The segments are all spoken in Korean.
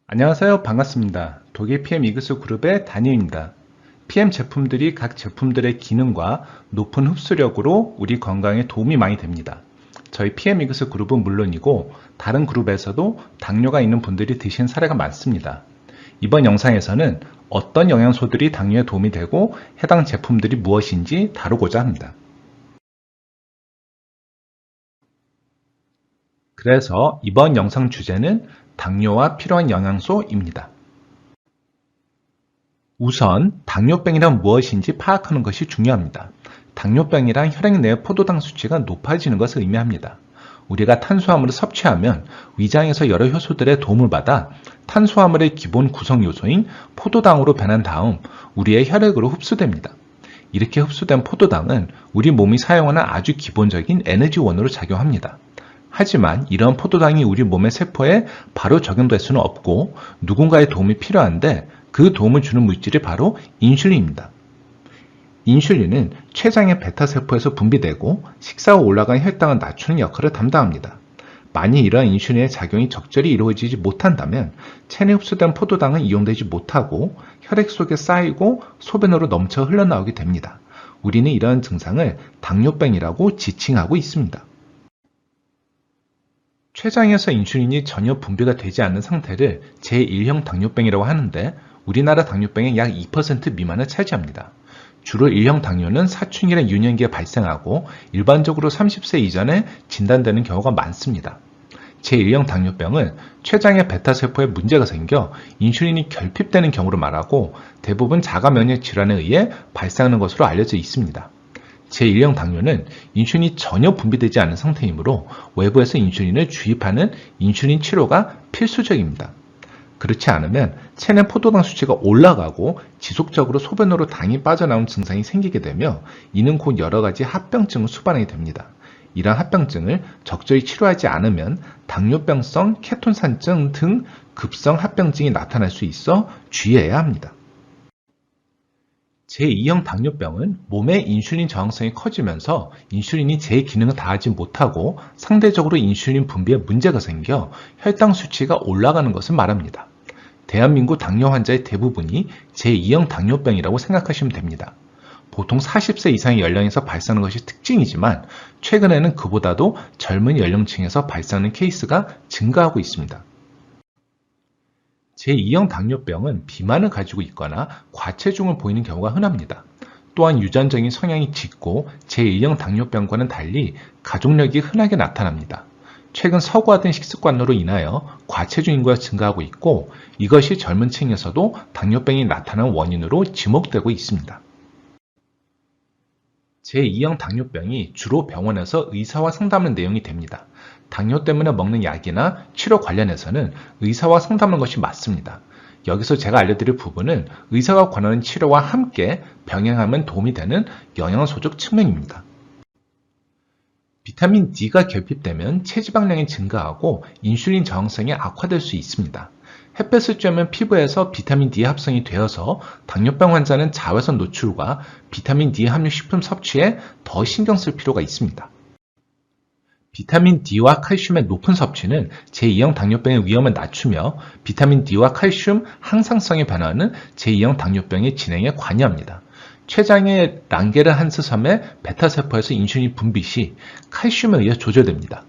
안녕하세요. 반갑습니다. 독일 PM 이그스 그룹의 다니엘입니다. PM 제품들이 각 제품들의 기능과 높은 흡수력으로 우리 건강에 도움이 많이 됩니다. 저희 PM 이그스 그룹은 물론이고 다른 그룹에서도 당뇨가 있는 분들이 드신 사례가 많습니다. 이번 영상에서는 어떤 영양소들이 당뇨에 도움이 되고 해당 제품들이 무엇인지 다루고자 합니다. 그래서 이번 영상 주제는 당뇨와 필요한 영양소입니다. 우선 당뇨병이란 무엇인지 파악하는 것이 중요합니다. 당뇨병이란 혈액 내 포도당 수치가 높아지는 것을 의미합니다. 우리가 탄수화물을 섭취하면 위장에서 여러 효소들의 도움을 받아 탄수화물의 기본 구성 요소인 포도당으로 변한 다음 우리의 혈액으로 흡수됩니다. 이렇게 흡수된 포도당은 우리 몸이 사용하는 아주 기본적인 에너지원으로 작용합니다. 하지만 이런 포도당이 우리 몸의 세포에 바로 적용될 수는 없고 누군가의 도움이 필요한데 그 도움을 주는 물질이 바로 인슐린입니다. 인슐린은 췌장의 베타세포에서 분비되고 식사 후 올라간 혈당을 낮추는 역할을 담당합니다. 만약 이러한 인슐린의 작용이 적절히 이루어지지 못한다면 체내 흡수된 포도당은 이용되지 못하고 혈액 속에 쌓이고 소변으로 넘쳐 흘러나오게 됩니다. 우리는 이러한 증상을 당뇨병이라고 지칭하고 있습니다. 췌장에서 인슐린이 전혀 분비가 되지 않는 상태를 제1형 당뇨병이라고 하는데 우리나라 당뇨병의 약 2% 미만을 차지합니다. 주로 1형 당뇨는 사춘기나 유년기에 발생하고 일반적으로 30세 이전에 진단되는 경우가 많습니다. 제1형 당뇨병은 췌장의 베타세포에 문제가 생겨 인슐린이 결핍되는 경우를 말하고 대부분 자가 면역 질환에 의해 발생하는 것으로 알려져 있습니다. 제1형 당뇨는 인슐린이 전혀 분비되지 않는 상태이므로 외부에서 인슐린을 주입하는 인슐린 치료가 필수적입니다. 그렇지 않으면 체내 포도당 수치가 올라가고 지속적으로 소변으로 당이 빠져나오는 증상이 생기게 되며 이는 곧 여러 가지 합병증을 수반하게 됩니다. 이러한 합병증을 적절히 치료하지 않으면 당뇨병성 케톤산증 등 급성 합병증이 나타날 수 있어 주의해야 합니다. 제2형 당뇨병은 몸의 인슐린 저항성이 커지면서 인슐린이 제 기능을 다하지 못하고 상대적으로 인슐린 분비에 문제가 생겨 혈당 수치가 올라가는 것을 말합니다. 대한민국 당뇨 환자의 대부분이 제2형 당뇨병이라고 생각하시면 됩니다. 보통 40세 이상의 연령에서 발생하는 것이 특징이지만 최근에는 그보다도 젊은 연령층에서 발생하는 케이스가 증가하고 있습니다. 제2형 당뇨병은 비만을 가지고 있거나 과체중을 보이는 경우가 흔합니다. 또한 유전적인 성향이 짙고 제1형 당뇨병과는 달리 가족력이 흔하게 나타납니다. 최근 서구화된 식습관으로 인하여 과체중 인구가 증가하고 있고 이것이 젊은 층에서도 당뇨병이 나타나는 원인으로 지목되고 있습니다. 제2형 당뇨병이 주로 병원에서 의사와 상담하는 내용이 됩니다. 당뇨 때문에 먹는 약이나 치료 관련해서는 의사와 상담하는 것이 맞습니다. 여기서 제가 알려드릴 부분은 의사가 권하는 치료와 함께 병행하면 도움이 되는 영양소적 측면입니다. 비타민 D가 결핍되면 체지방량이 증가하고 인슐린 저항성이 악화될 수 있습니다. 햇볕을 쬐면 피부에서 비타민 D 합성이 되어서 당뇨병 환자는 자외선 노출과 비타민 D 함유 식품 섭취에 더 신경 쓸 필요가 있습니다. 비타민 D와 칼슘의 높은 섭취는 제2형 당뇨병의 위험을 낮추며 비타민 D와 칼슘 항상성에 변화하는 제2형 당뇨병의 진행에 관여합니다. 췌장의 랑게르한스 섬의 베타세포에서 인슐린 분비 시 칼슘에 의해 조절됩니다.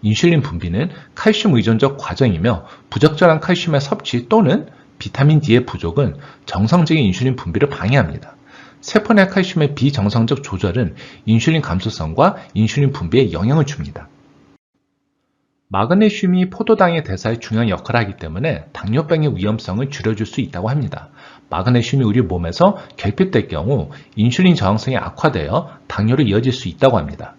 인슐린 분비는 칼슘 의존적 과정이며 부적절한 칼슘의 섭취 또는 비타민 D의 부족은 정상적인 인슐린 분비를 방해합니다. 세포 내 칼슘의 비정상적 조절은 인슐린 감소성과 인슐린 분비에 영향을 줍니다. 마그네슘이 포도당의 대사에 중요한 역할을 하기 때문에 당뇨병의 위험성을 줄여줄 수 있다고 합니다. 마그네슘이 우리 몸에서 결핍될 경우 인슐린 저항성이 악화되어 당뇨로 이어질 수 있다고 합니다.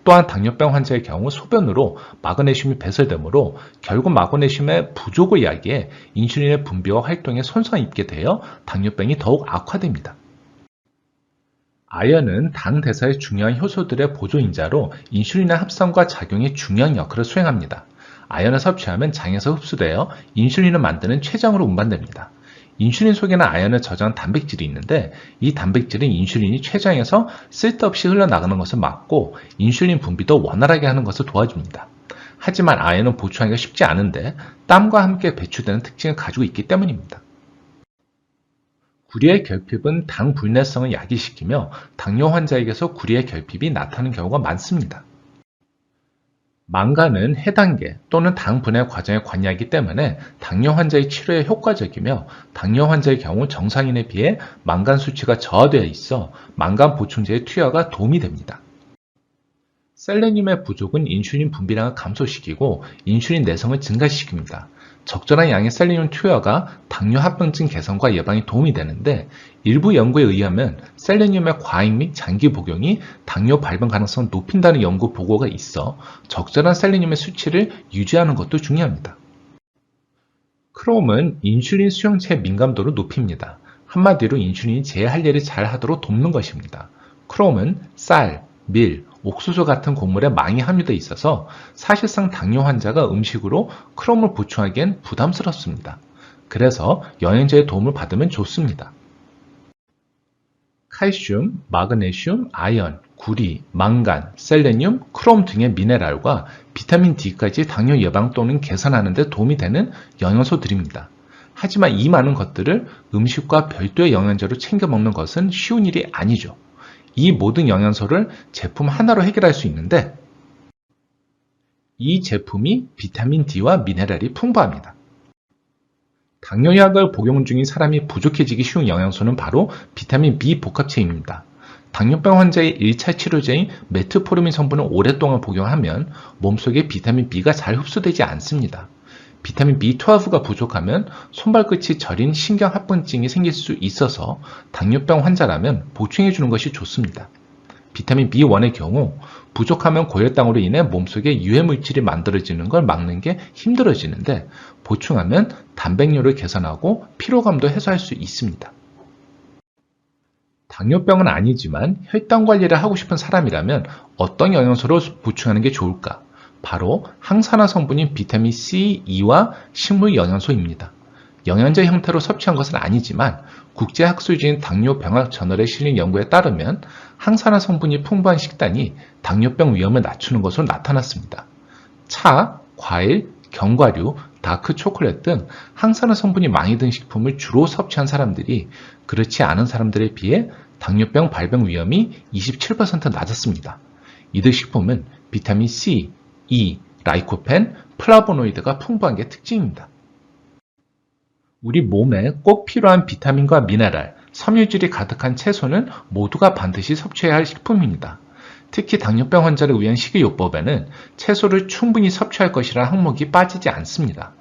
또한 당뇨병 환자의 경우 소변으로 마그네슘이 배설되므로 결국 마그네슘의 부족을 야기해 인슐린의 분비와 활동에 손상이 있게 되어 당뇨병이 더욱 악화됩니다. 아연은 당 대사의 중요한 효소들의 보조인자로 인슐린의 합성과 작용에 중요한 역할을 수행합니다. 아연을 섭취하면 장에서 흡수되어 인슐린을 만드는 췌장으로 운반됩니다. 인슐린 속에는 아연을 저장한 단백질이 있는데 이 단백질은 인슐린이 췌장에서 쓸데없이 흘러나가는 것을 막고 인슐린 분비도 원활하게 하는 것을 도와줍니다. 하지만 아연은 보충하기가 쉽지 않은데 땀과 함께 배출되는 특징을 가지고 있기 때문입니다. 구리의 결핍은 당 불내성을 야기시키며 당뇨 환자에게서 구리의 결핍이 나타나는 경우가 많습니다. 망간은 해단계 또는 당 분해 과정에 관여하기 때문에 당뇨 환자의 치료에 효과적이며 당뇨 환자의 경우 정상인에 비해 망간 수치가 저하되어 있어 망간 보충제의 투여가 도움이 됩니다. 셀레늄의 부족은 인슐린 분비량을 감소시키고 인슐린 내성을 증가시킵니다. 적절한 양의 셀레늄 투여가 당뇨 합병증 개선과 예방에 도움이 되는데 일부 연구에 의하면 셀레늄의 과잉 및 장기 복용이 당뇨 발병 가능성을 높인다는 연구 보고가 있어 적절한 셀레늄의 수치를 유지하는 것도 중요합니다. 크롬은 인슐린 수용체의 민감도를 높입니다. 한마디로 인슐린이 제 할 일을 잘 하도록 돕는 것입니다. 크롬은 쌀, 밀, 옥수수 같은 곡물에 많이 함유되어 있어서 사실상 당뇨 환자가 음식으로 크롬을 보충하기엔 부담스럽습니다. 그래서 영양제의 도움을 받으면 좋습니다. 칼슘, 마그네슘, 아연, 구리, 망간, 셀레늄, 크롬 등의 미네랄과 비타민 D까지 당뇨 예방 또는 개선하는 데 도움이 되는 영양소들입니다. 하지만 이 많은 것들을 음식과 별도의 영양제로 챙겨 먹는 것은 쉬운 일이 아니죠. 이 모든 영양소를 제품 하나로 해결할 수 있는데 이 제품이 비타민 D와 미네랄이 풍부합니다. 당뇨약을 복용 중인 사람이 부족해지기 쉬운 영양소는 바로 비타민 B 복합체입니다. 당뇨병 환자의 1차 치료제인 메트포르민 성분을 오랫동안 복용하면 몸속에 비타민 B가 잘 흡수되지 않습니다. 비타민 B12가 부족하면 손발끝이 저린 신경합병증이 생길 수 있어서 당뇨병 환자라면 보충해 주는 것이 좋습니다. 비타민 B1의 경우 부족하면 고혈당으로 인해 몸속에 유해물질이 만들어지는 걸 막는 게 힘들어지는데 보충하면 단백뇨를 개선하고 피로감도 해소할 수 있습니다. 당뇨병은 아니지만 혈당 관리를 하고 싶은 사람이라면 어떤 영양소를 보충하는 게 좋을까? 바로 항산화 성분인 비타민 C, E와 식물 영양소입니다. 영양제 형태로 섭취한 것은 아니지만 국제학술지인 당뇨병학 저널에 실린 연구에 따르면 항산화 성분이 풍부한 식단이 당뇨병 위험을 낮추는 것으로 나타났습니다. 차, 과일, 견과류, 다크 초콜릿 등 항산화 성분이 많이 든 식품을 주로 섭취한 사람들이 그렇지 않은 사람들에 비해 당뇨병 발병 위험이 27% 낮았습니다. 이들 식품은 비타민 C, E, 라이코펜, 플라보노이드가 풍부한 게 특징입니다. 우리 몸에 꼭 필요한 비타민과 미네랄, 섬유질이 가득한 채소는 모두가 반드시 섭취해야 할 식품입니다. 특히 당뇨병 환자를 위한 식이요법에는 채소를 충분히 섭취할 것이라는 항목이 빠지지 않습니다.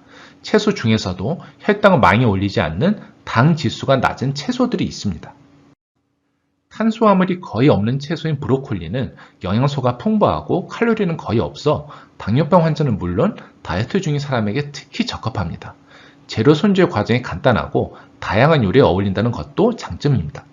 채소 중에서도 혈당을 많이 올리지 않는 당 지수가 낮은 채소들이 있습니다. 탄수화물이 거의 없는 채소인 브로콜리는 영양소가 풍부하고 칼로리는 거의 없어 당뇨병 환자는 물론 다이어트 중인 사람에게 특히 적합합니다. 재료 손질 과정이 간단하고 다양한 요리에 어울린다는 것도 장점입니다.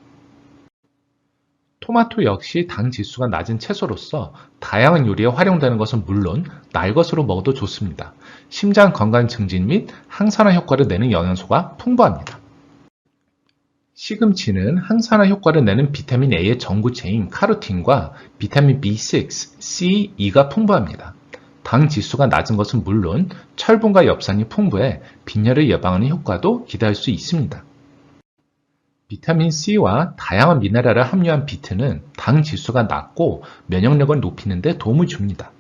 토마토 역시 당 지수가 낮은 채소로서 다양한 요리에 활용되는 것은 물론 날것으로 먹어도 좋습니다. 심장 건강 증진 및 항산화 효과를 내는 영양소가 풍부합니다. 시금치는 항산화 효과를 내는 비타민 A의 전구체인 카로틴과 비타민 B6, C, E가 풍부합니다. 당 지수가 낮은 것은 물론 철분과 엽산이 풍부해 빈혈을 예방하는 효과도 기대할 수 있습니다. 비타민 C와 다양한 미네랄을 함유한 비트는 당 지수가 낮고 면역력을 높이는 데 도움을 줍니다.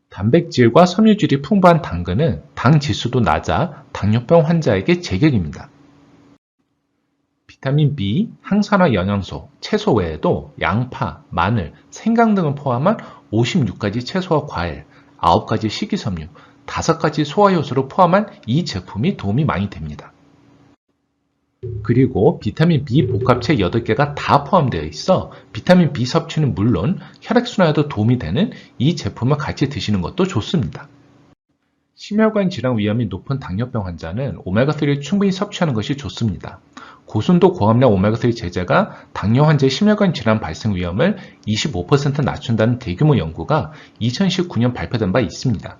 단백질과 섬유질이 풍부한 당근은 당 지수도 낮아 당뇨병 환자에게 제격입니다. 비타민 B, 항산화 영양소, 채소 외에도 양파, 마늘, 생강 등을 포함한 56가지 채소와 과일, 9가지 식이섬유, 5가지 소화효소를 포함한 이 제품이 도움이 많이 됩니다. 그리고 비타민 B 복합체 8개가 다 포함되어 있어 비타민 B 섭취는 물론 혈액순환에도 도움이 되는 이 제품을 같이 드시는 것도 좋습니다. 심혈관 질환 위험이 높은 당뇨병 환자는 오메가3를 충분히 섭취하는 것이 좋습니다. 고순도 고함량 오메가3 제제가 당뇨 환자의 심혈관 질환 발생 위험을 25% 낮춘다는 대규모 연구가 2019년 발표된 바 있습니다.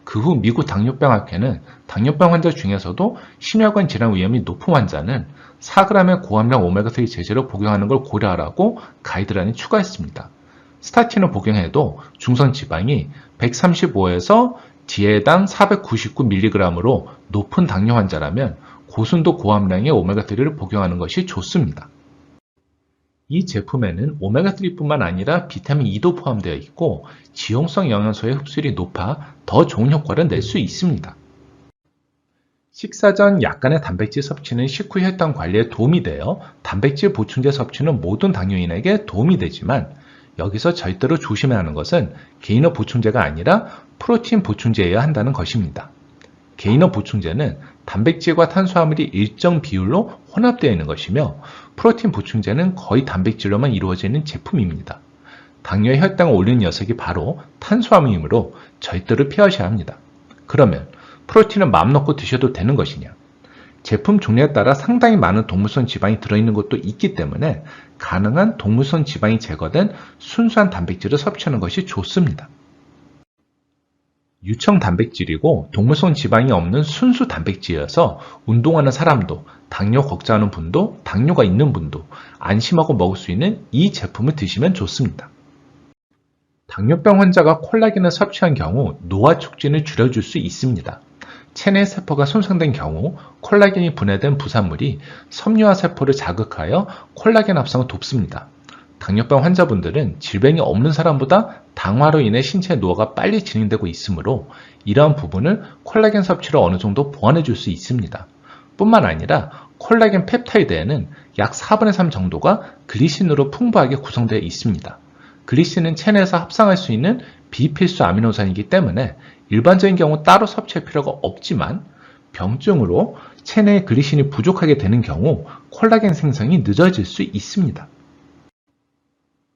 그 후 미국 당뇨병학회는 당뇨병 환자 중에서도 심혈관 질환 위험이 높은 환자는 4g의 고함량 오메가3 제제를 복용하는 걸 고려하라고 가이드라인을 추가했습니다. 스타틴을 복용해도 중성 지방이 135에서 DL당 499mg으로 높은 당뇨 환자라면 고순도 고함량의 오메가3를 복용하는 것이 좋습니다. 이 제품에는 오메가3뿐만 아니라 비타민 E도 포함되어 있고 지용성 영양소의 흡수율이 높아 더 좋은 효과를 낼 수 있습니다. 식사 전 약간의 단백질 섭취는 식후 혈당 관리에 도움이 되어 단백질 보충제 섭취는 모든 당뇨인에게 도움이 되지만 여기서 절대로 조심해야 하는 것은 게이너 보충제가 아니라 프로틴 보충제여야 한다는 것입니다. 게이너 보충제는 단백질과 탄수화물이 일정 비율로 혼합되어 있는 것이며 프로틴 보충제는 거의 단백질로만 이루어지는 제품입니다. 당뇨의 혈당을 올리는 녀석이 바로 탄수화물이므로 절대로 피하셔야 합니다. 그러면 프로틴을 마음 놓고 드셔도 되는 것이냐? 제품 종류에 따라 상당히 많은 동물성 지방이 들어있는 것도 있기 때문에 가능한 동물성 지방이 제거된 순수한 단백질을 섭취하는 것이 좋습니다. 유청 단백질이고 동물성 지방이 없는 순수 단백질이어서 운동하는 사람도, 당뇨 걱정하는 분도, 당뇨가 있는 분도 안심하고 먹을 수 있는 이 제품을 드시면 좋습니다. 당뇨병 환자가 콜라겐을 섭취한 경우 노화 촉진을 줄여줄 수 있습니다. 체내 세포가 손상된 경우 콜라겐이 분해된 부산물이 섬유화 세포를 자극하여 콜라겐 합성을 돕습니다. 당뇨병 환자분들은 질병이 없는 사람보다 당화로 인해 신체 노화가 빨리 진행되고 있으므로 이러한 부분을 콜라겐 섭취로 어느 정도 보완해 줄 수 있습니다. 뿐만 아니라 콜라겐 펩타이드에는 약 4분의 3 정도가 글리신으로 풍부하게 구성되어 있습니다. 글리신은 체내에서 합성할 수 있는 비필수 아미노산이기 때문에 일반적인 경우 따로 섭취할 필요가 없지만 병증으로 체내에 글리신이 부족하게 되는 경우 콜라겐 생성이 늦어질 수 있습니다.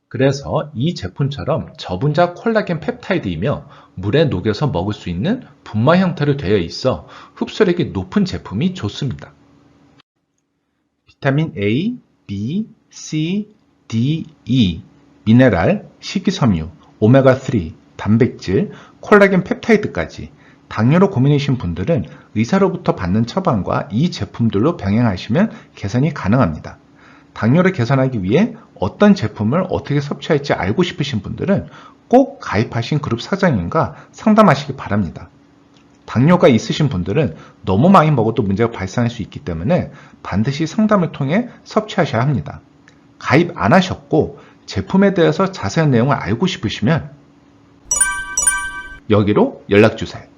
그래서 이 제품처럼 저분자 콜라겐 펩타이드이며 물에 녹여서 먹을 수 있는 분말 형태로 되어 있어 흡수력이 높은 제품이 좋습니다. 비타민 A, B, C, D, E, 미네랄, 식이섬유, 오메가3, 단백질, 콜라겐 펩타이드까지 당뇨로 고민이신 분들은 의사로부터 받는 처방과 이 제품들로 병행하시면 개선이 가능합니다. 당뇨를 개선하기 위해 어떤 제품을 어떻게 섭취할지 알고 싶으신 분들은 꼭 가입하신 그룹 사장님과 상담하시기 바랍니다. 당뇨가 있으신 분들은 너무 많이 먹어도 문제가 발생할 수 있기 때문에 반드시 상담을 통해 섭취하셔야 합니다. 가입 안 하셨고 제품에 대해서 자세한 내용을 알고 싶으시면 여기로 연락주세요.